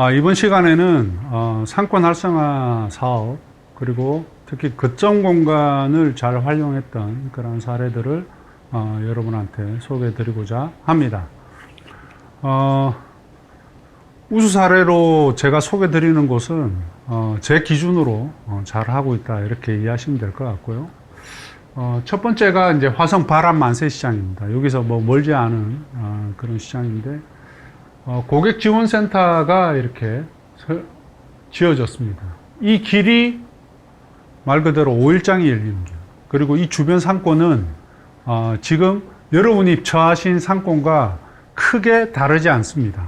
이번 시간에는 상권 활성화 사업 그리고 특히 거점 공간을 잘 활용했던 그런 사례들을 여러분한테 소개해 드리고자 합니다. 우수 사례로 제가 소개해 드리는 곳은 제 기준으로 잘 하고 있다 이렇게 이해하시면 될 것 같고요. 첫 번째가 이제 화성 바람 만세 시장입니다. 여기서 뭐 멀지 않은 그런 시장인데 고객 지원 센터가 이렇게 지어졌습니다. 이 길이 말 그대로 5일장이 열리는 길. 그리고 이 주변 상권은 지금 여러분이 처하신 상권과 크게 다르지 않습니다.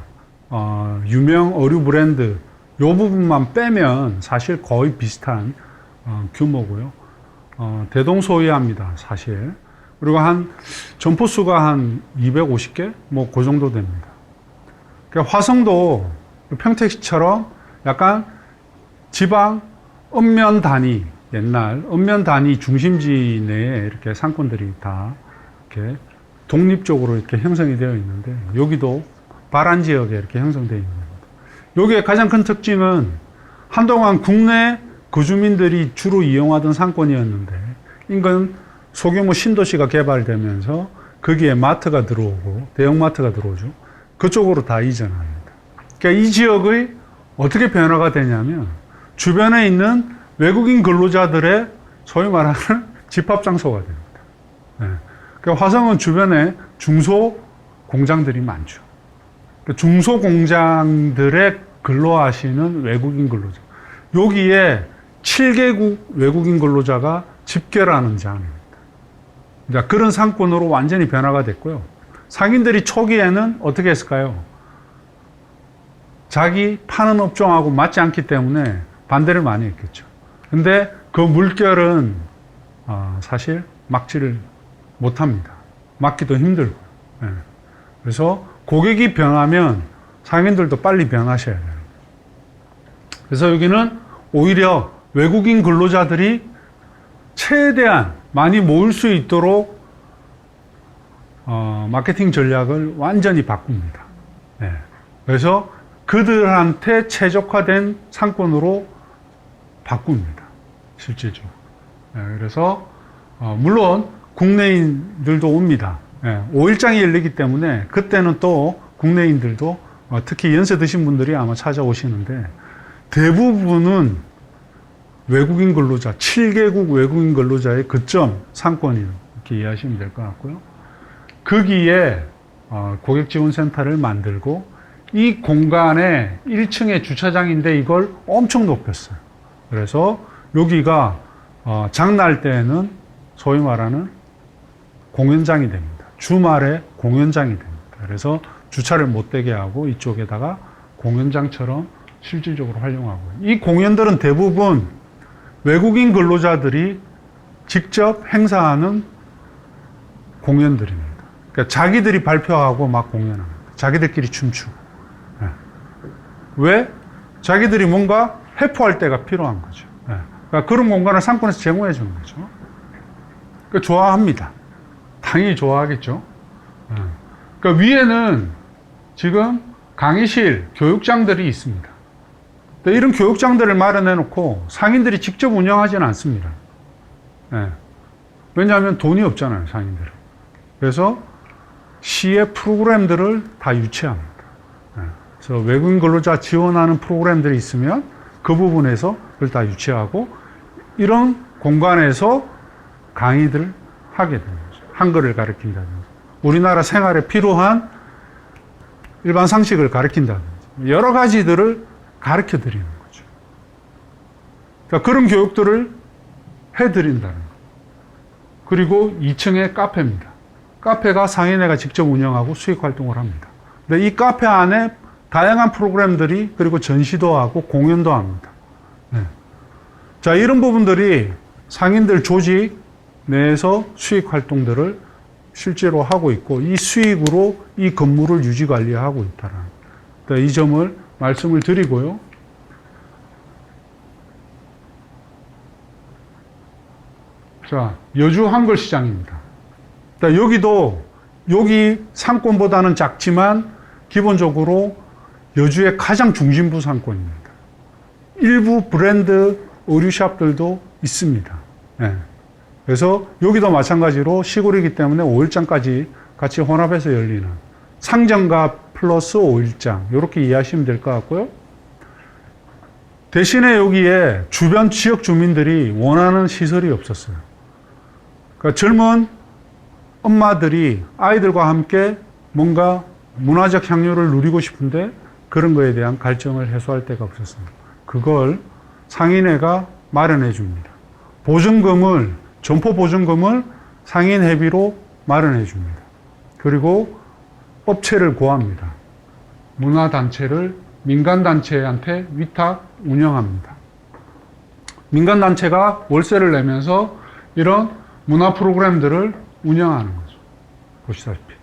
유명 의류 브랜드 요 부분만 빼면 사실 거의 비슷한 규모고요. 대동소이합니다, 사실. 그리고 점포 수가 한 250개? 뭐 그 정도 됩니다. 그러니까 화성도 평택시처럼 약간 지방 읍면 단위, 옛날 읍면 단위 중심지 내에 이렇게 상권들이 다 이렇게 독립적으로 이렇게 형성이 되어 있는데, 여기도 발안 지역에 이렇게 형성되어 있는 겁니다. 여기에 가장 큰 특징은 한동안 국내 거주민들이 주로 이용하던 상권이었는데, 인근 소규모 신도시가 개발되면서 거기에 마트가 들어오고, 대형마트가 들어오죠. 그쪽으로 다 이전합니다. 그러니까 이 지역의 어떻게 변화가 되냐면, 주변에 있는 외국인 근로자들의 소위 말하는 집합장소가 됩니다. 네. 그러니까 화성은 주변에 중소공장들이 많죠. 그러니까 중소공장들에 근로하시는 외국인 근로자. 여기에 7개국 외국인 근로자가 집결하는 장입니다. 그러니까 그런 상권으로 완전히 변화가 됐고요. 상인들이 초기에는 어떻게 했을까요? 자기 파는 업종하고 맞지 않기 때문에 반대를 많이 했겠죠. 근데 그 물결은 사실 막지를 못합니다. 막기도 힘들고. 네. 그래서 고객이 변하면 상인들도 빨리 변하셔야 돼요. 그래서 여기는 오히려 외국인 근로자들이 최대한 많이 모일 수 있도록 마케팅 전략을 완전히 바꿉니다. 네. 그래서 그들한테 최적화된 상권으로 바꿉니다. 실제적으로. 네. 그래서 물론 국내인들도 옵니다. 네. 5일장이 열리기 때문에 그때는 또 국내인들도 특히 연세 드신 분들이 아마 찾아오시는데, 대부분은 외국인 근로자, 7개국 외국인 근로자의 거점 상권이 이렇게 이해하시면 될 것 같고요. 거기에 고객 지원 센터를 만들고, 이 공간에 1층에 주차장인데 이걸 엄청 높였어요. 그래서 여기가 장날 때에는 소위 말하는 공연장이 됩니다. 주말에 공연장이 됩니다. 그래서 주차를 못 되게 하고 이쪽에다가 공연장처럼 실질적으로 활용하고요. 이 공연들은 대부분 외국인 근로자들이 직접 행사하는 공연들입니다. 그러니까 자기들이 발표하고 막 공연합니다. 자기들끼리 춤추고. 네. 왜? 자기들이 뭔가 회포할 때가 필요한 거죠. 네. 그러니까 그런 공간을 상권에서 제공해 주는 거죠. 그러니까 좋아합니다. 당연히 좋아하겠죠. 네. 그러니까 위에는 지금 강의실, 교육장들이 있습니다. 이런 교육장들을 마련해 놓고 상인들이 직접 운영하지는 않습니다. 네. 왜냐하면 돈이 없잖아요, 상인들은. 그래서 시의 프로그램들을 다 유치합니다. 네. 그래서 외국인 근로자 지원하는 프로그램들이 있으면 그 부분에서 그걸 다 유치하고, 이런 공간에서 강의들을 하게 되는 거죠. 한글을 가르친다든지, 우리나라 생활에 필요한 일반 상식을 가르친다든지, 여러 가지들을 가르쳐 드리는 거죠. 그러니까 그런 교육들을 해드린다는 거. 그리고 2층에 카페입니다. 카페가 상인회가 직접 운영하고 수익 활동을 합니다. 근데 이 카페 안에 다양한 프로그램들이, 그리고 전시도 하고 공연도 합니다. 네. 자, 이런 부분들이 상인들 조직 내에서 수익 활동들을 실제로 하고 있고, 이 수익으로 이 건물을 유지 관리하고 있다는, 그러니까 이 점을 말씀을 드리고요. 자, 여주 한글시장입니다. 여기도 여기 상권보다는 작지만 기본적으로 여주의 가장 중심부 상권입니다. 일부 브랜드 의류샵들도 있습니다. 네. 그래서 여기도 마찬가지로 시골이기 때문에 5일장까지 같이 혼합해서 열리는 상점가 플러스 5일장 이렇게 이해하시면 될 것 같고요. 대신에 여기에 주변 지역 주민들이 원하는 시설이 없었어요. 그러니까 젊은 엄마들이 아이들과 함께 뭔가 문화적 향유를 누리고 싶은데 그런 거에 대한 갈증을 해소할 데가 없었습니다. 그걸 상인회가 마련해 줍니다. 보증금을, 점포 보증금을 상인회비로 마련해 줍니다. 그리고 업체를 구합니다. 문화단체를 민간단체한테 위탁 운영합니다. 민간단체가 월세를 내면서 이런 문화 프로그램들을 운영하는 거죠. 보시다시피.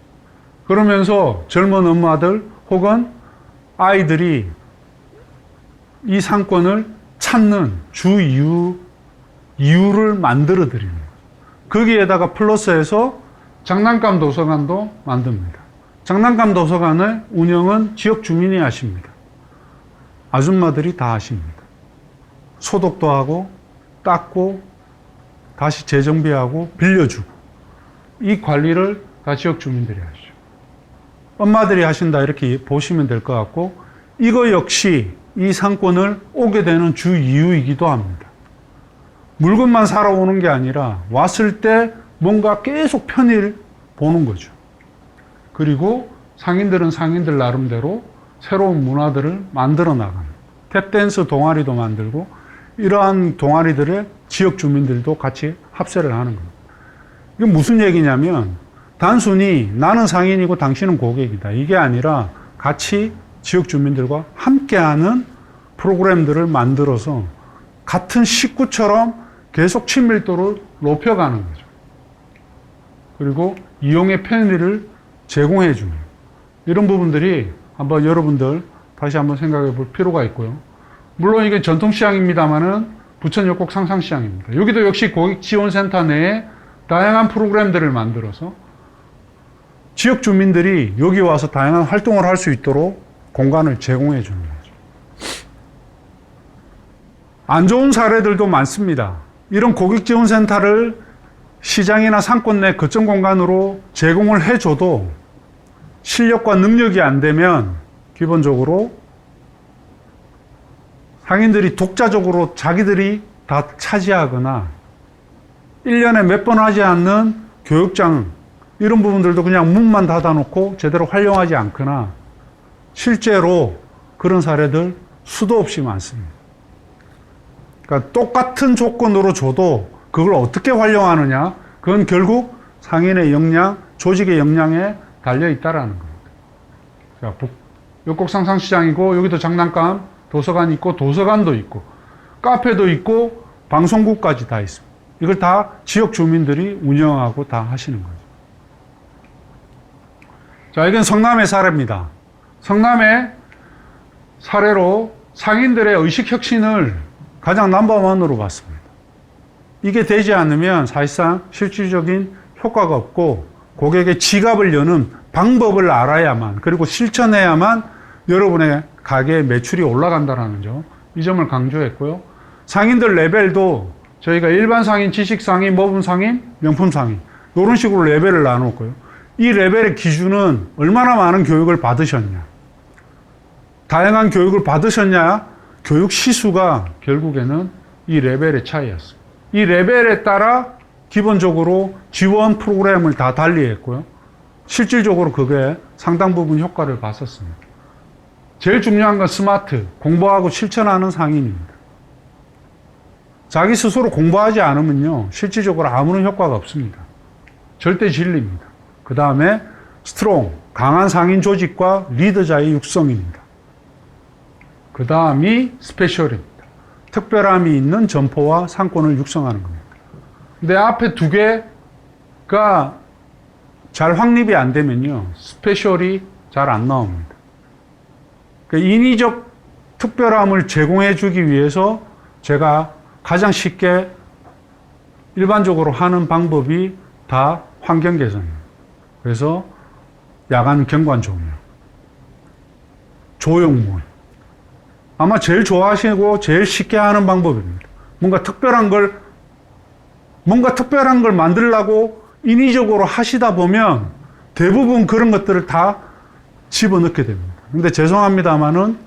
그러면서 젊은 엄마들 혹은 아이들이 이 상권을 찾는 주 이유를 만들어 드리는 거죠. 거기에다가 플러스해서 장난감 도서관도 만듭니다. 장난감 도서관의 운영은 지역 주민이 하십니다. 아줌마들이 다 하십니다. 소독도 하고 닦고 다시 재정비하고 빌려주고 이 관리를 다 지역 주민들이 하시죠. 엄마들이 하신다 이렇게 보시면 될 것 같고 이거 역시 이 상권을 오게 되는 주 이유이기도 합니다. 물건만 사러 오는 게 아니라 왔을 때 뭔가 계속 편의를 보는 거죠. 그리고 상인들은 상인들 나름대로 새로운 문화들을 만들어 나가는 탭댄스 동아리도 만들고 이러한 동아리들의 지역 주민들도 같이 합세를 하는 겁니다. 이게 무슨 얘기냐면 단순히 나는 상인이고 당신은 고객이다. 이게 아니라 같이 지역 주민들과 함께하는 프로그램들을 만들어서 같은 식구처럼 계속 친밀도를 높여가는 거죠. 그리고 이용의 편의를 제공해 주는 이런 부분들이 한번 여러분들 다시 한번 생각해 볼 필요가 있고요. 물론 이게 전통시장입니다만은 부천 역곡 상상시장입니다. 여기도 역시 고객지원센터 내에 다양한 프로그램들을 만들어서 지역 주민들이 여기 와서 다양한 활동을 할 수 있도록 공간을 제공해 주는 거죠. 안 좋은 사례들도 많습니다. 이런 고객지원센터를 시장이나 상권 내 거점 공간으로 제공을 해줘도 실력과 능력이 안 되면 기본적으로 상인들이 독자적으로 자기들이 다 차지하거나 1년에 몇 번 하지 않는 교육장 이런 부분들도 그냥 문만 닫아놓고 제대로 활용하지 않거나 실제로 그런 사례들 수도 없이 많습니다. 그러니까 똑같은 조건으로 줘도 그걸 어떻게 활용하느냐 그건 결국 상인의 역량, 조직의 역량에 달려있다라는 겁니다. 역곡 상상시장이고 여기도 장난감 도서관이 있고 도서관도 있고 카페도 있고 방송국까지 다 있습니다. 이걸 다 지역 주민들이 운영하고 다 하시는 거죠. 자, 이건 성남의 사례입니다. 성남의 사례로 상인들의 의식혁신을 가장 넘버원으로 봤습니다. 이게 되지 않으면 사실상 실질적인 효과가 없고 고객의 지갑을 여는 방법을 알아야만 그리고 실천해야만 여러분의 가게의 매출이 올라간다는 점, 이 점을 강조했고요. 상인들 레벨도 저희가 일반 상인, 지식 상인, 모범 상인, 명품 상인 이런 식으로 레벨을 나눴고요. 이 레벨의 기준은 얼마나 많은 교육을 받으셨냐, 다양한 교육을 받으셨냐, 교육 시수가 결국에는 이 레벨의 차이였어요. 이 레벨에 따라 기본적으로 지원 프로그램을 다 달리했고요. 실질적으로 그게 상당 부분 효과를 봤었습니다. 제일 중요한 건 스마트, 공부하고 실천하는 상인입니다. 자기 스스로 공부하지 않으면요, 실질적으로 아무런 효과가 없습니다. 절대 진리입니다. 그 다음에 스트롱, 강한 상인 조직과 리더자의 육성입니다. 그 다음이 스페셜입니다. 특별함이 있는 점포와 상권을 육성하는 겁니다. 근데 앞에 두 개가 잘 확립이 안 되면요, 스페셜이 잘 안 나옵니다. 그러니까 인위적 특별함을 제공해 주기 위해서 제가 가장 쉽게 일반적으로 하는 방법이 다 환경 개선입니다. 그래서 야간 경관 조명, 조형물. 아마 제일 좋아하시고 제일 쉽게 하는 방법입니다. 뭔가 특별한 걸 만들려고 인위적으로 하시다 보면 대부분 그런 것들을 다 집어넣게 됩니다. 근데 죄송합니다만은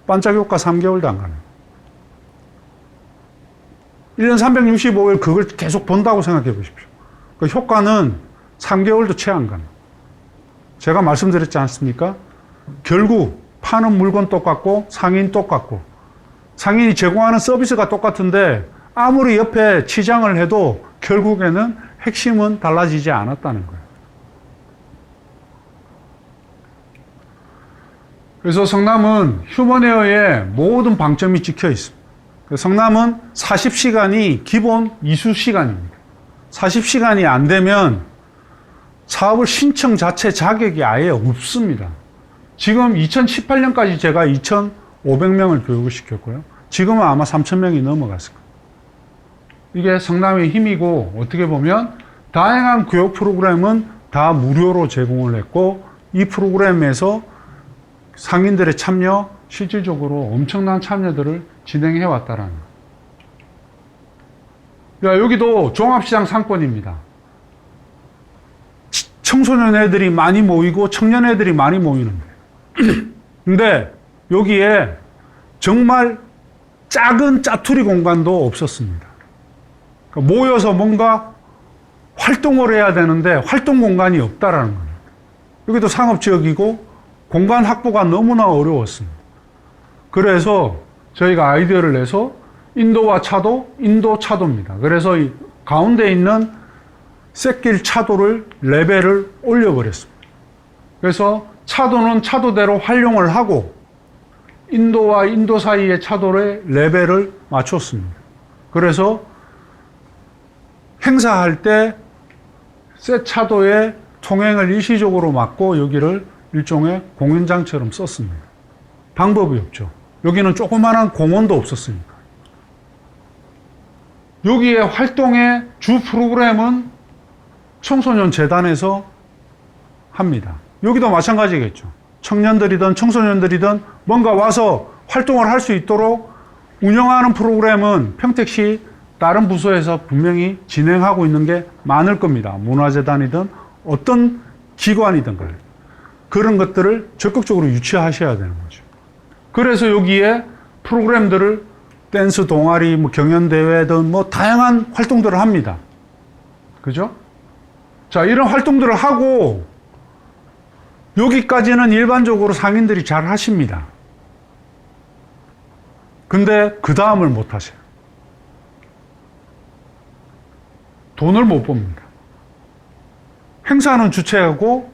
반짝 효과 3개월도 안 가요. 1년 365일 그걸 계속 본다고 생각해 보십시오. 그 효과는 3개월도 채 안 가요. 제가 말씀드렸지 않습니까? 결국 파는 물건 똑같고 상인 똑같고 상인이 제공하는 서비스가 똑같은데 아무리 옆에 치장을 해도 결국에는 핵심은 달라지지 않았다는 거예요. 그래서 성남은 휴먼에어의 모든 방점이 찍혀 있습니다. 성남은 40시간이 기본 이수 시간입니다. 40시간이 안 되면 사업을 신청 자체 자격이 아예 없습니다. 지금 2018년까지 제가 2,500명을 교육을 시켰고요. 지금은 아마 3,000명이 넘어갔을 거예요. 이게 성남의 힘이고 어떻게 보면 다양한 교육 프로그램은 다 무료로 제공을 했고 이 프로그램에서 상인들의 참여, 실질적으로 엄청난 참여들을 진행해 왔다라는 거예요. 여기도 종합시장 상권입니다. 청소년 애들이 많이 모이고 청년 애들이 많이 모이는 거예요. 근데 여기에 정말 작은 짜투리 공간도 없었습니다. 그러니까 모여서 뭔가 활동을 해야 되는데 활동 공간이 없다라는 거예요. 여기도 상업지역이고 공간 확보가 너무나 어려웠습니다. 그래서 저희가 아이디어를 내서 인도와 차도, 인도 차도입니다. 그래서 이 가운데 있는 쇳길 차도를 레벨을 올려버렸습니다. 그래서 차도는 차도대로 활용을 하고 인도와 인도 사이의 차도의 레벨을 맞췄습니다. 그래서 행사할 때 새 차도의 통행을 일시적으로 막고 여기를 일종의 공연장처럼 썼습니다. 방법이 없죠. 여기는 조그마한 공원도 없었으니까. 여기에 활동의 주 프로그램은 청소년 재단에서 합니다. 여기도 마찬가지겠죠. 청년들이든 청소년들이든 뭔가 와서 활동을 할 수 있도록 운영하는 프로그램은 평택시 다른 부서에서 분명히 진행하고 있는 게 많을 겁니다. 문화재단이든 어떤 기관이든 간에. 그런 것들을 적극적으로 유치하셔야 되는 거죠. 그래서 여기에 프로그램들을 댄스 동아리, 경연대회든 다양한 활동들을 합니다. 그죠? 자, 이런 활동들을 하고 여기까지는 일반적으로 상인들이 잘 하십니다. 근데 그 다음을 못 하세요. 돈을 못 법니다. 행사는 주최하고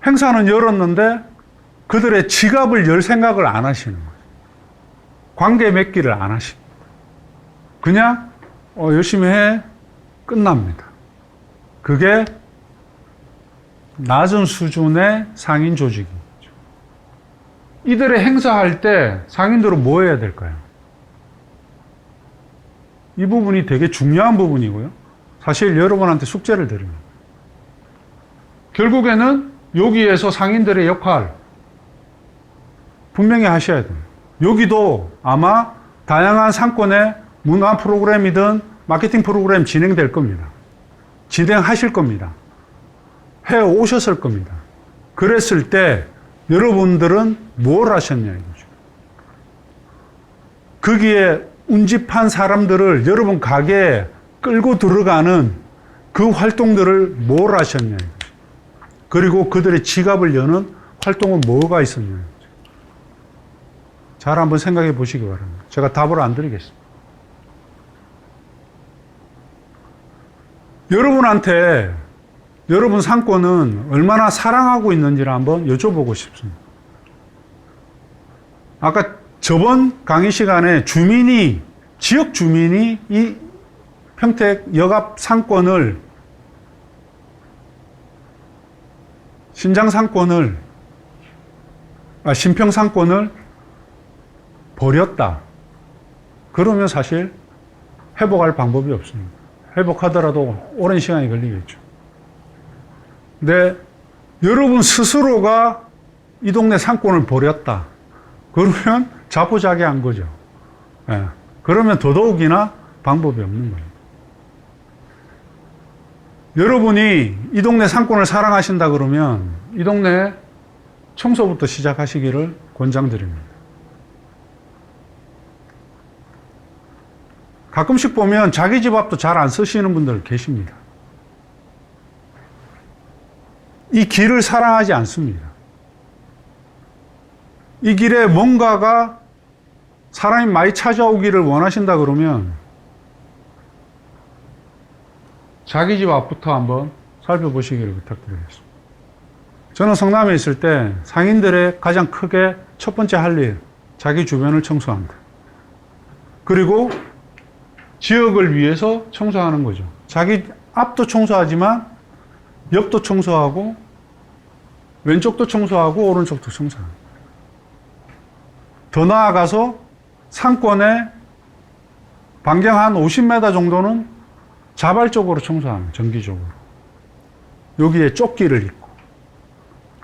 행사는 열었는데 그들의 지갑을 열 생각을 안 하시는 거예요. 관계 맺기를 안 하십니다. 그냥 열심히 해 끝납니다. 그게 낮은 수준의 상인 조직이죠. 이들의 행사할 때 상인들은 뭐 해야 될까요? 이 부분이 되게 중요한 부분이고요. 사실 여러분한테 숙제를 드립니다. 결국에는 여기에서 상인들의 역할 분명히 하셔야 됩니다. 여기도 아마 다양한 상권의 문화 프로그램이든 마케팅 프로그램 진행될 겁니다. 진행하실 겁니다. 해 오셨을 겁니다. 그랬을 때 여러분들은 뭘 하셨냐 이거죠. 거기에 운집한 사람들을 여러분 가게에 끌고 들어가는 그 활동들을 뭘 하셨냐 이거죠. 그리고 그들의 지갑을 여는 활동은 뭐가 있었냐 이거죠. 잘 한번 생각해 보시기 바랍니다. 제가 답을 안 드리겠습니다. 여러분한테 여러분 상권은 얼마나 사랑하고 있는지를 한번 여쭤보고 싶습니다. 아까 저번 강의 시간에 지역 주민이 이 평택 역앞 상권을, 신평 상권을 버렸다. 그러면 사실 회복할 방법이 없습니다. 회복하더라도 오랜 시간이 걸리겠죠. 근데 여러분 스스로가 이 동네 상권을 버렸다. 그러면 자포자기한 거죠. 예. 그러면 더더욱이나 방법이 없는 거예요. 여러분이 이 동네 상권을 사랑하신다 그러면 이 동네 청소부터 시작하시기를 권장드립니다. 가끔씩 보면 자기 집 앞도 잘 안 쓰시는 분들 계십니다. 이 길을 사랑하지 않습니다. 이 길에 뭔가가 사람이 많이 찾아오기를 원하신다 그러면 자기 집 앞부터 한번 살펴보시기를 부탁드리겠습니다. 저는 성남에 있을 때 상인들의 가장 크게 첫 번째 할 일, 자기 주변을 청소한다. 그리고 지역을 위해서 청소하는 거죠. 자기 앞도 청소하지만 옆도 청소하고 왼쪽도 청소하고 오른쪽도 청소하고 더 나아가서 상권의 반경 한 50m 정도는 자발적으로 청소하는, 정기적으로. 여기에 조끼를 입고.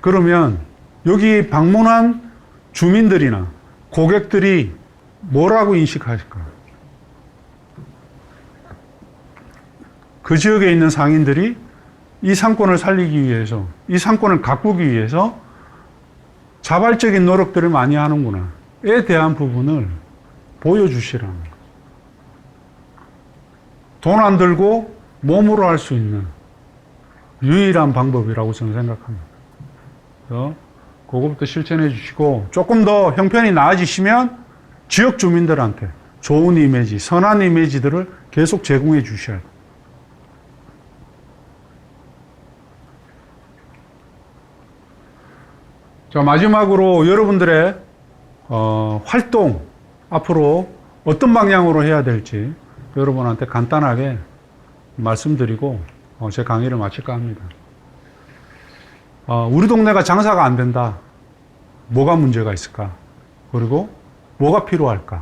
그러면 여기 방문한 주민들이나 고객들이 뭐라고 인식하실까요? 그 지역에 있는 상인들이 이 상권을 살리기 위해서, 이 상권을 가꾸기 위해서 자발적인 노력들을 많이 하는구나에 대한 부분을 보여주시라는 거예요. 돈 안 들고 몸으로 할 수 있는 유일한 방법이라고 저는 생각합니다. 그래서 그거부터 실천해 주시고 조금 더 형편이 나아지시면 지역 주민들한테 좋은 이미지, 선한 이미지들을 계속 제공해 주셔야 돼요. 자, 마지막으로 여러분들의 활동 앞으로 어떤 방향으로 해야 될지 여러분한테 간단하게 말씀드리고 제 강의를 마칠까 합니다. 우리 동네가 장사가 안 된다. 뭐가 문제가 있을까? 그리고 뭐가 필요할까?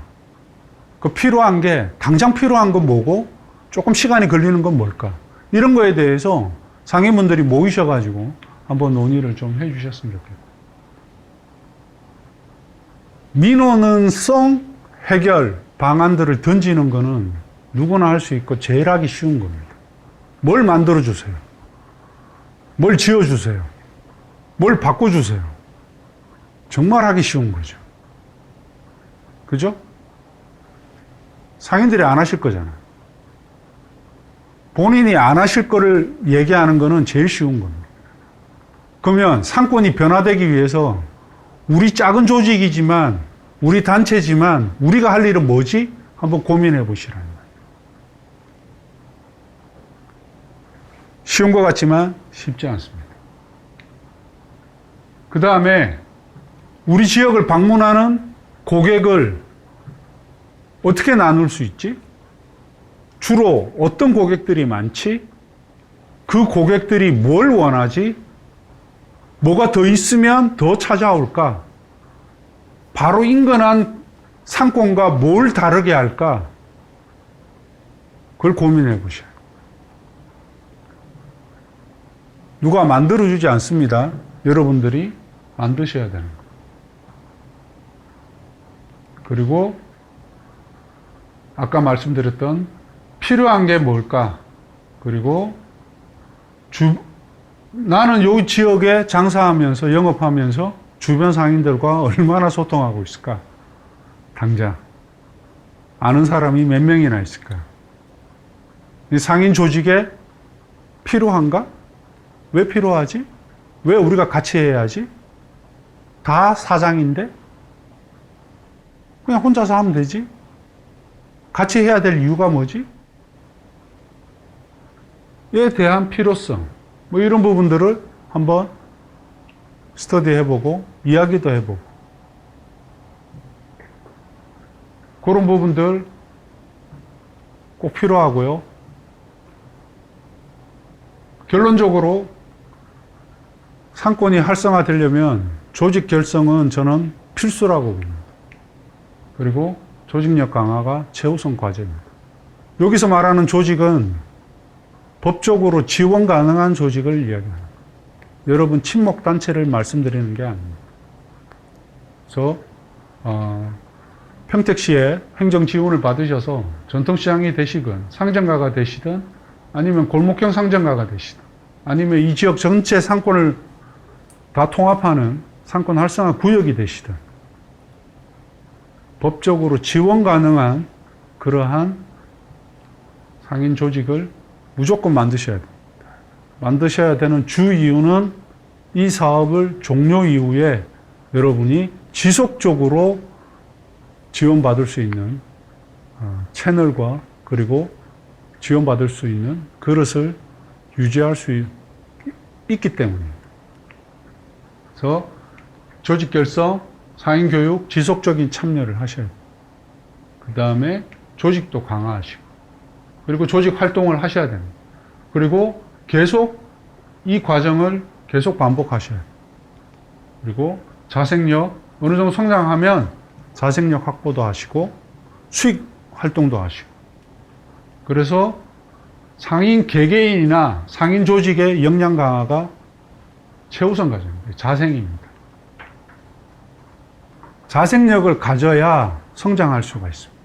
그 필요한 게, 당장 필요한 건 뭐고 조금 시간이 걸리는 건 뭘까? 이런 거에 대해서 상인분들이 모이셔가지고 한번 논의를 좀 해주셨으면 좋겠어요. 민원성 해결 방안들을 던지는 거는 누구나 할 수 있고 제일 하기 쉬운 겁니다. 뭘 만들어주세요. 뭘 지어주세요. 뭘 바꿔주세요. 정말 하기 쉬운 거죠. 그죠? 상인들이 안 하실 거잖아요. 본인이 안 하실 거를 얘기하는 거는 제일 쉬운 겁니다. 그러면 상권이 변화되기 위해서 우리 작은 조직이지만, 우리 단체지만, 우리가 할 일은 뭐지? 한번 고민해 보시라는 거예요. 쉬운 것 같지만 쉽지 않습니다. 그 다음에 우리 지역을 방문하는 고객을 어떻게 나눌 수 있지? 주로 어떤 고객들이 많지? 그 고객들이 뭘 원하지? 뭐가 더 있으면 더 찾아올까? 바로 인근한 상권과 뭘 다르게 할까? 그걸 고민해 보셔요. 누가 만들어주지 않습니다. 여러분들이 만드셔야 되는 거예요. 그리고 아까 말씀드렸던 필요한 게 뭘까? 그리고 나는 이 지역에 장사하면서 영업하면서 주변 상인들과 얼마나 소통하고 있을까? 당장 아는 사람이 몇 명이나 있을까? 이 상인 조직에 필요한가? 왜 필요하지? 왜 우리가 같이 해야지? 다 사장인데? 그냥 혼자서 하면 되지? 같이 해야 될 이유가 뭐지? 에 대한 필요성, 뭐 이런 부분들을 한번 스터디 해보고 이야기도 해보고 그런 부분들 꼭 필요하고요. 결론적으로 상권이 활성화되려면 조직 결성은 저는 필수라고 봅니다. 그리고 조직력 강화가 최우선 과제입니다. 여기서 말하는 조직은 법적으로 지원 가능한 조직을 이야기합니다. 여러분 친목단체를 말씀드리는 게 아닙니다. 그래서 평택시의 행정 지원을 받으셔서 전통시장이 되시건 상점가가 되시든 아니면 골목형 상점가가 되시든 아니면 이 지역 전체 상권을 다 통합하는 상권 활성화 구역이 되시든 법적으로 지원 가능한 그러한 상인 조직을 무조건 만드셔야 됩니다. 만드셔야 되는 주 이유는 이 사업을 종료 이후에 여러분이 지속적으로 지원받을 수 있는 채널과 그리고 지원받을 수 있는 그릇을 유지할 수 있기 때문입니다. 그래서 조직 결성, 상인 교육, 지속적인 참여를 하셔야 돼요. 그 다음에 조직도 강화하시고 그리고 조직 활동을 하셔야 됩니다. 그리고 계속 이 과정을 계속 반복하셔야 돼요. 그리고 자생력, 어느 정도 성장하면 자생력 확보도 하시고 수익 활동도 하시고 그래서 상인 개개인이나 상인 조직의 역량 강화가 최우선 과정입니다. 자생입니다. 자생력을 가져야 성장할 수가 있습니다.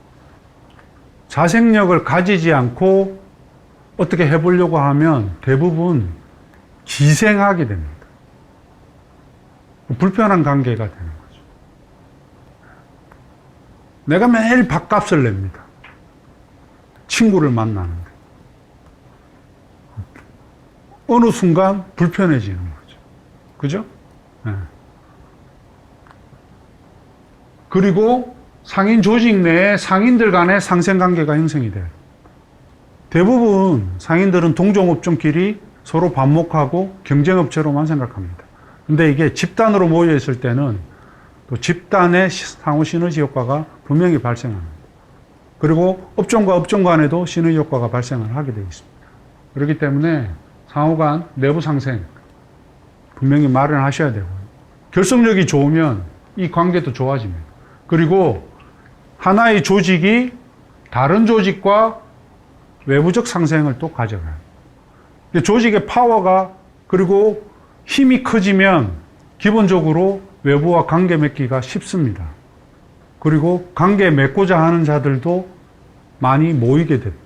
자생력을 가지지 않고 어떻게 해보려고 하면 대부분 기생하게 됩니다. 불편한 관계가 되는 거죠. 내가 매일 밥값을 냅니다. 친구를 만나는데. 어느 순간 불편해지는 거죠. 그죠? 네. 그리고 상인 조직 내에 상인들 간의 상생관계가 형성이 돼요. 대부분 상인들은 동종업종끼리 서로 반목하고 경쟁업체로만 생각합니다. 근데 이게 집단으로 모여 있을 때는 또 집단의 상호 시너지 효과가 분명히 발생합니다. 그리고 업종과 업종 간에도 시너지 효과가 발생을 하게 되어 있습니다. 그렇기 때문에 상호 간 내부 상생 분명히 마련하셔야 되고요. 결속력이 좋으면 이 관계도 좋아집니다. 그리고 하나의 조직이 다른 조직과 외부적 상생을 또 가져가요. 조직의 파워가 그리고 힘이 커지면 기본적으로 외부와 관계 맺기가 쉽습니다. 그리고 관계 맺고자 하는 자들도 많이 모이게 됩니다.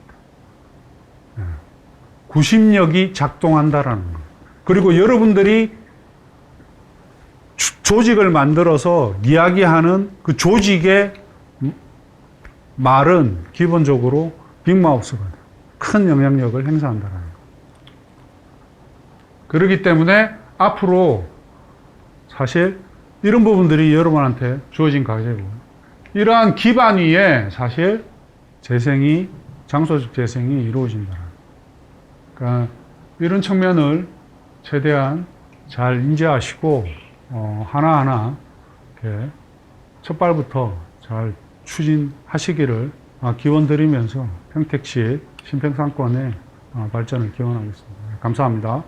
구심력이 작동한다라는 것. 그리고 여러분들이 조직을 만들어서 이야기하는 그 조직의 말은 기본적으로 빅마우스가 큰 영향력을 행사한다는 것. 그렇기 때문에 앞으로 사실 이런 부분들이 여러분한테 주어진 과제고 이러한 기반 위에 사실 재생이 장소적 재생이 이루어진다. 그러니까 이런 측면을 최대한 잘 인지하시고 하나하나 이렇게 첫 발부터 잘 추진하시기를 기원드리면서 평택시 신평상권의 발전을 기원하겠습니다. 감사합니다.